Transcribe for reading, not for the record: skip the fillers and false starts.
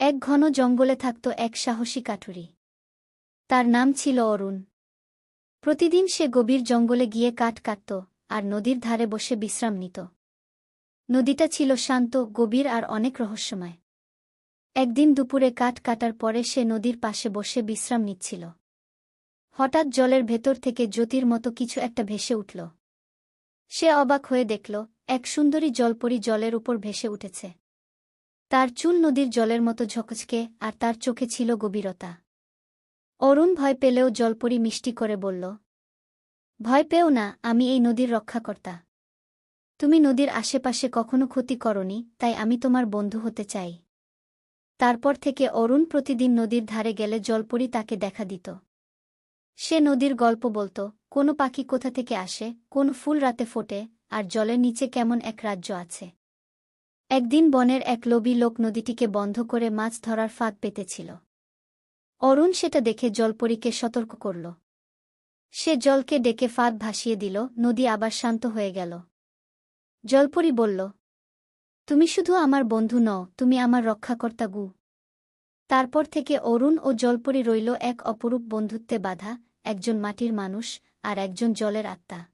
এক ঘন জঙ্গলে থাকত এক সাহসী কাঠুরি। তার নাম ছিল অরুণ। প্রতিদিন সে গভীর জঙ্গলে গিয়ে কাঠ কাটত আর নদীর ধারে বসে বিশ্রাম নিত। নদীটা ছিল শান্ত, গভীর আর অনেক রহস্যময়। একদিন দুপুরে কাঠ কাটার পরে সে নদীর পাশে বসে বিশ্রাম নিচ্ছিল। হঠাৎ জলের ভেতর থেকে জ্যোতির মতো কিছু একটা ভেসে উঠল। সে অবাক হয়ে দেখল, এক সুন্দরী জলপরী জলের উপর ভেসে উঠেছে। তার চুল নদীর জলের মতো ঝকঝকে আর তার চোখে ছিল গভীরতা। অরুণ ভয় পেলেও জলপরী মিষ্টি করে বলল, ভয় পেও না, আমি এই নদীর রক্ষাকর্তা। তুমি নদীর আশেপাশে কখনো ক্ষতি করনি, তাই আমি তোমার বন্ধু হতে চাই। তারপর থেকে অরুণ প্রতিদিন নদীর ধারে গেলে জলপরী তাকে দেখা দিত। সে নদীর গল্প বলত, কোনো পাখি কোথা থেকে আসে, কোন ফুল রাতে ফোটে, আর জলের নিচে কেমন এক রাজ্য আছে। একদিন বনের এক লোভী লোক নদীটিকে বন্ধ করে মাছ ধরার ফাঁদ পেতেছিল। অরুণ সেটা দেখে জলপরীকে সতর্ক করল। সে জলকে ডেকে ফাঁদ ভাসিয়ে দিল, নদী আবার শান্ত হয়ে গেল। জলপরী বলল, তুমি শুধু আমার বন্ধু নও, তুমি আমার রক্ষাকর্তা গু। তারপর থেকে অরুণ ও জলপরী রইল এক অপরূপ বন্ধুত্বে বাঁধা, একজন মাটির মানুষ আর একজন জলের আত্মা।